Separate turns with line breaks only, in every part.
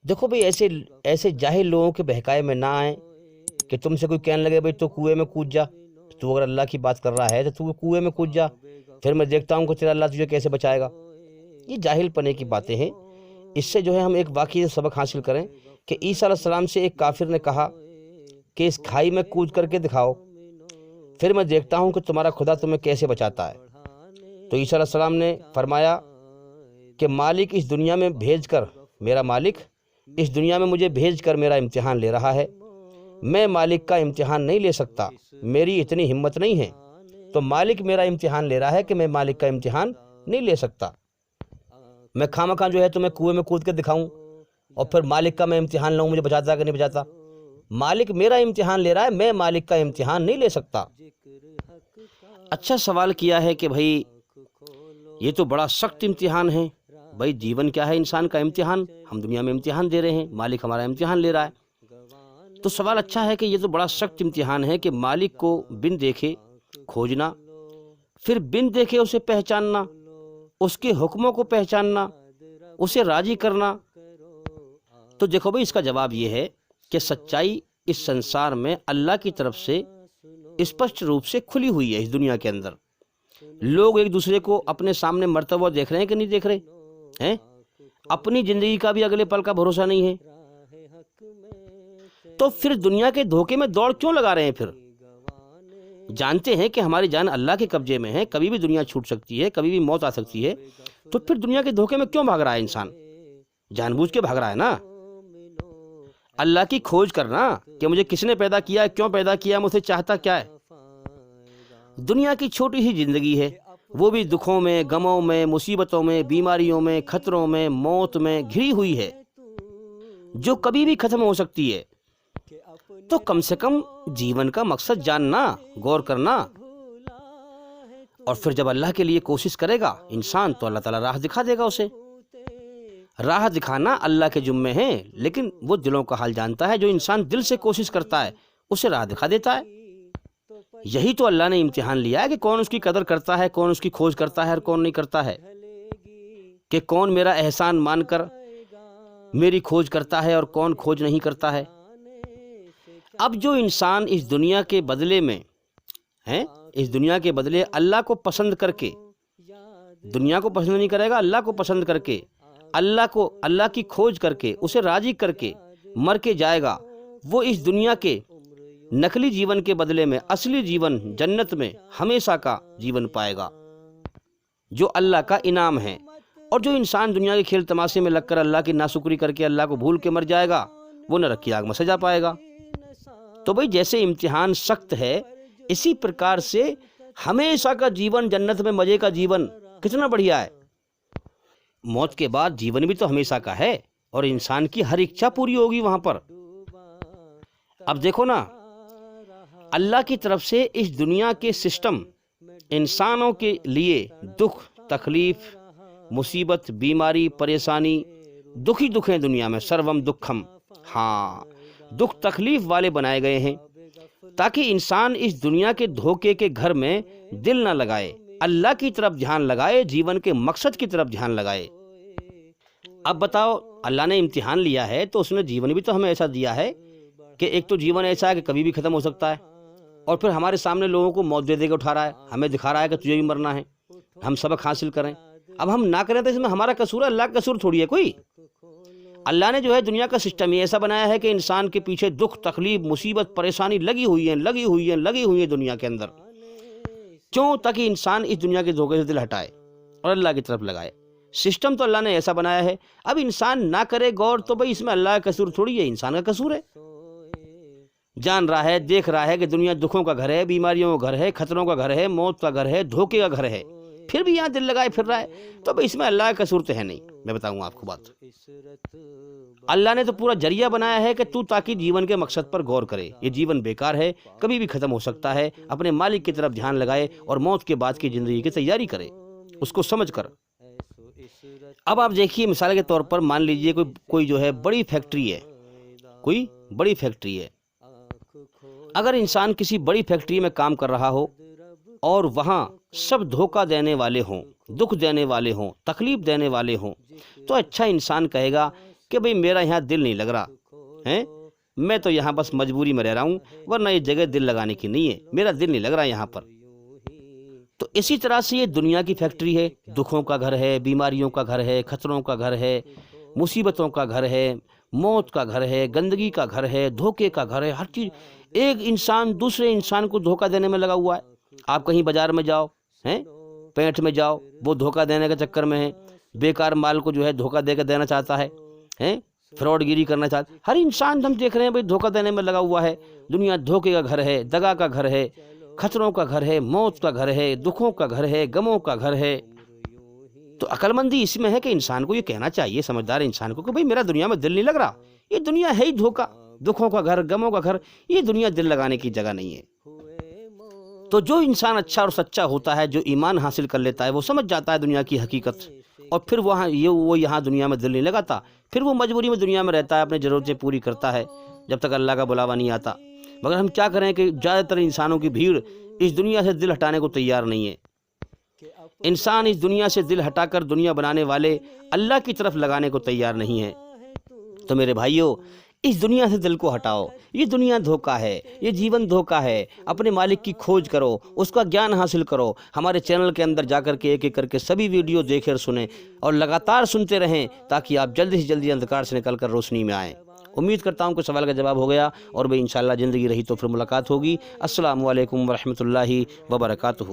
دیکھو بھئی ایسے ایسے جاہل لوگوں کے بہکائے میں نہ آئیں کہ تم سے کوئی کہنے لگے بھئی تو کنویں میں کود جا، تو اگر اللہ کی بات کر رہا ہے تو تو کنویں میں کود جا، پھر میں دیکھتا ہوں کہ تیرا اللہ تجھے کیسے بچائے گا۔ یہ جاہل پنے کی باتیں ہیں۔ اس سے جو ہے ہم ایک واقعی سے سبق حاصل کریں کہ عیسیٰ علیہ السلام سے ایک کافر نے کہا کہ اس کھائی میں کود کر کے دکھاؤ، پھر میں دیکھتا ہوں کہ تمہارا خدا تمہیں کیسے بچاتا ہے۔ تو عیسیٰ علیہ السلام نے فرمایا کہ مالک اس دنیا میں بھیج کر، میرا مالک اس دنیا میں مجھے بھیج کر میرا امتحان لے رہا ہے، میں مالک کا امتحان نہیں لے سکتا، میری اتنی ہمت نہیں ہے، تو مالک میرا امتحان لے رہا ہے کہ میں مالک کا امتحان نہیں لے سکتا۔ میں خواہ جو ہے تو میں کنویں میں کود کے دکھاؤں اور پھر مالک کا میں امتحان لوں مجھے بچاتا ہے کہ نہیں بچاتا۔ مالک میرا امتحان لے رہا ہے، میں مالک کا امتحان نہیں لے سکتا۔ اچھا سوال کیا ہے کہ بھائی یہ تو بڑا سخت امتحان ہے، بھائی جیون کیا ہے انسان کا امتحان، ہم دنیا میں امتحان دے رہے ہیں، مالک ہمارا امتحان لے رہا ہے۔ تو سوال اچھا ہے کہ یہ تو بڑا سخت امتحان ہے کہ مالک کو بن دیکھے کھوجنا، پھر بن دیکھے اسے پہچاننا، اس کے حکموں کو پہچاننا، اسے راضی کرنا۔ تو دیکھو بھائی اس کا جواب یہ ہے کہ سچائی اس سنسار میں اللہ کی طرف سے اسپشٹ روپ سے کھلی ہوئی ہے۔ اس دنیا کے اندر لوگ ایک دوسرے کو اپنے سامنے مرتے ہوئے دیکھ رہے ہیں کہ نہیں دیکھ رہے ہیں؟ اپنی زندگی کا بھی اگلے پل کا بھروسہ نہیں ہے، تو پھر دنیا کے دھوکے میں دوڑ کیوں لگا رہے ہیں؟ پھر جانتے ہیں کہ ہماری جان اللہ کے قبضے میں ہے، کبھی بھی دنیا چھوٹ سکتی ہے، کبھی بھی موت آ سکتی ہے، تو پھر دنیا کے دھوکے میں کیوں بھاگ رہا ہے انسان؟ جان بوجھ کے بھاگ رہا ہے نا۔ اللہ کی کھوج کرنا کہ مجھے کس نے پیدا کیا، کیوں پیدا کیا، مجھ سے چاہتا کیا ہے۔ دنیا کی چھوٹی ہی زندگی ہے، وہ بھی دکھوں میں، غموں میں، مصیبتوں میں، بیماریوں میں، خطروں میں، موت میں گھری ہوئی ہے، جو کبھی بھی ختم ہو سکتی ہے۔ تو کم سے کم جیون کا مقصد جاننا، غور کرنا، اور پھر جب اللہ کے لیے کوشش کرے گا انسان تو اللہ تعالیٰ راہ دکھا دے گا اسے۔ راہ دکھانا اللہ کے ذمے ہے، لیکن وہ دلوں کا حال جانتا ہے۔ جو انسان دل سے کوشش کرتا ہے اسے راہ دکھا دیتا ہے۔ یہی تو اللہ نے امتحان لیا ہے کہ کون اس کی قدر کرتا ہے، کون اس کی کھوج کرتا ہے اور کون نہیں کرتا ہے، کہ کون میرا احسان مان کر میری کھوج کرتا ہے اور کون کھوج نہیں کرتا ہے۔ اب جو انسان اس دنیا کے بدلے میں اس دنیا کے بدلے اللہ کو پسند کر کے، دنیا کو پسند نہیں کرے گا، اللہ کو پسند کر کے، اللہ کی کھوج کر کے، اسے راضی کر کے مر کے جائے گا، وہ اس دنیا کے نقلی جیون کے بدلے میں اصلی جیون جنت میں ہمیشہ کا جیون پائے گا، جو اللہ کا انعام ہے۔ اور جو انسان دنیا کے کھیل تماشے میں لگ کر اللہ کی ناشکری کر کے اللہ کو بھول کے مر جائے گا، وہ نرک کی آگ میں سجا پائے گا۔ تو بھئی جیسے امتحان سخت ہے، اسی پرکار سے ہمیشہ کا جیون جنت میں مزے کا جیون کتنا بڑھیا ہے۔ موت کے بعد جیون بھی تو ہمیشہ کا ہے اور انسان کی ہر اچھا پوری ہوگی وہاں پر۔ اب دیکھو نا، اللہ کی طرف سے اس دنیا کے سسٹم انسانوں کے لیے دکھ، تکلیف، مصیبت، بیماری، پریشانی، دکھ ہی دکھ ہیں دنیا میں، سروم دکھم، ہاں دکھ تکلیف والے بنائے گئے ہیں، تاکہ انسان اس دنیا کے دھوکے کے گھر میں دل نہ لگائے، اللہ کی طرف دھیان لگائے، جیون کے مقصد کی طرف دھیان لگائے۔ اب بتاؤ، اللہ نے امتحان لیا ہے تو اس نے جیون بھی تو ہمیں ایسا دیا ہے کہ ایک تو جیون ایسا ہے کہ کبھی بھی ختم ہو سکتا ہے، اور پھر ہمارے سامنے لوگوں کو موت دے دے کے اٹھا رہا ہے، ہمیں دکھا رہا ہے کہ تجھے بھی مرنا ہے، ہم سبق حاصل کریں۔ اب ہم نہ کریں تو اس میں ہمارا قصور ہے، اللہ کا قصور تھوڑی ہے کوئی۔ اللہ نے جو ہے دنیا کا سسٹم ہی ایسا بنایا ہے کہ انسان کے پیچھے دکھ، تکلیف، مصیبت، پریشانی لگی ہوئی ہیں دنیا کے اندر۔ کیوں؟ تاکہ انسان اس دنیا کے دھوکے سے دل ہٹائے اور اللہ کی طرف لگائے۔ سسٹم تو اللہ نے ایسا بنایا ہے، اب انسان نہ کرے غور تو بھئی اس میں اللہ کا قصور تھوڑی ہے، انسان کا قصور ہے۔ جان رہا ہے، دیکھ رہا ہے کہ دنیا دکھوں کا گھر ہے، بیماریوں کا گھر ہے، خطروں کا گھر ہے، موت کا گھر ہے، دھوکے کا گھر ہے، پھر بھی یہاں دل لگائے پھر رہا ہے، تو بھئی اس میں اللہ کا قصور تو ہے نہیں۔ میں بتاؤں آپ کو بات، اللہ نے تو پورا ذریعہ بنایا ہے کہ تو تاکہ جیون کے مقصد پر غور کرے۔ یہ جیون بیکار ہے، کبھی بھی ختم ہو سکتا ہے، اپنے مالک کی طرف دھیان لگائے اور موت کے بعد کی زندگی کی تیاری کرے، اس کو سمجھ کر۔ اب آپ دیکھیے، مثال کے طور پر مان لیجئے کوئی جو ہے بڑی فیکٹری ہے، کوئی بڑی فیکٹری ہے، اگر انسان کسی بڑی فیکٹری میں کام کر رہا ہو اور وہاں سب دھوکہ دینے والے ہوں، دکھ دینے والے ہوں، تکلیف دینے والے ہوں، تو اچھا انسان کہے گا کہ بھئی میرا یہاں دل نہیں لگ رہا ہے، میں تو یہاں بس مجبوری میں رہ رہا ہوں، ورنہ یہ جگہ دل لگانے کی نہیں ہے، میرا دل نہیں لگ رہا یہاں پر۔ تو اسی طرح سے یہ دنیا کی فیکٹری ہے، دکھوں کا گھر ہے، بیماریوں کا گھر ہے، خطروں کا گھر ہے، مصیبتوں کا گھر ہے، موت کا گھر ہے، گندگی کا گھر ہے، دھوکے کا گھر ہے، ہر چیز۔ ایک انسان دوسرے انسان کو دھوکہ دینے میں لگا ہوا ہے۔ آپ کہیں بازار میں جاؤ، پینٹ میں جاؤ، وہ دھوکہ دینے کے چکر میں ہے، بیکار مال کو جو ہے دھوکہ دے کے دینا چاہتا ہے، فراڈ گیری کرنا چاہتا ہے۔ ہر انسان ہم دیکھ رہے ہیں بھئی دھوکہ دینے میں لگا ہوا ہے۔ دنیا دھوکے کا گھر ہے، دغا کا گھر ہے، خطروں کا گھر ہے، موت کا گھر ہے، دکھوں کا گھر ہے، غموں کا گھر ہے۔ تو عقل مندی اس میں ہے کہ انسان کو یہ کہنا چاہیے، سمجھدار انسان کو، کہ بھئی میرا دنیا میں دل نہیں لگ رہا، یہ دنیا ہے ہی دھوکہ، دکھوں کا گھر، غموں کا گھر، یہ دنیا دل لگانے کی جگہ نہیں ہے۔ تو جو انسان اچھا اور سچا ہوتا ہے، جو ایمان حاصل کر لیتا ہے، وہ سمجھ جاتا ہے دنیا کی حقیقت، اور پھر وہ یہاں دنیا میں دل نہیں لگاتا، پھر وہ مجبوری میں دنیا میں رہتا ہے، اپنی ضرورتیں پوری کرتا ہے جب تک اللہ کا بلاوا نہیں آتا۔ مگر ہم کیا کریں کہ زیادہ تر انسانوں کی بھیڑ اس دنیا سے دل ہٹانے کو تیار نہیں ہے۔ انسان اس دنیا سے دل ہٹا کر دنیا بنانے والے اللہ کی طرف لگانے کو تیار نہیں ہے۔ تو میرے بھائیوں، اس دنیا سے دل کو ہٹاؤ، یہ دنیا دھوکہ ہے، یہ جیون دھوکہ ہے۔ اپنے مالک کی کھوج کرو، اس کا گیان حاصل کرو۔ ہمارے چینل کے اندر جا کر کے ایک ایک کر کے سبھی ویڈیو دیکھیں اور سنیں، اور لگاتار سنتے رہیں تاکہ آپ جلدی سے جلدی اندھکار سے نکل کر روشنی میں آئیں۔ امید کرتا ہوں کہ سوال کا جواب ہو گیا، اور بھئی انشاءاللہ زندگی رہی تو پھر ملاقات ہوگی۔ السلام علیکم ورحمۃ اللہ وبرکاتہ۔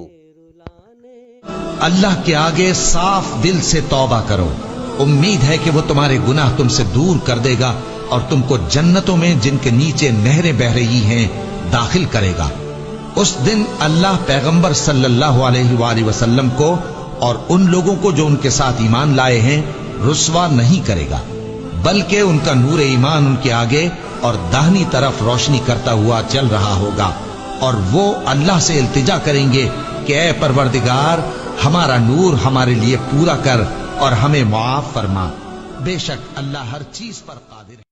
اللہ کے آگے صاف دل سے توبہ کرو، امید ہے کہ وہ تمہارے گناہ تم سے دور کر دے گا اور تم کو جنتوں میں جن کے نیچے نہریں بہہ رہی ہیں داخل کرے گا۔ اس دن اللہ پیغمبر صلی اللہ علیہ وآلہ وسلم کو اور ان لوگوں کو جو ان کے ساتھ ایمان لائے ہیں رسوا نہیں کرے گا، بلکہ ان کا نور ایمان ان کے آگے اور داہنی طرف روشنی کرتا ہوا چل رہا ہوگا، اور وہ اللہ سے التجا کریں گے کہ اے پروردگار، ہمارا نور ہمارے لیے پورا کر اور ہمیں معاف فرما، بے شک اللہ ہر چیز پر قادر ہے۔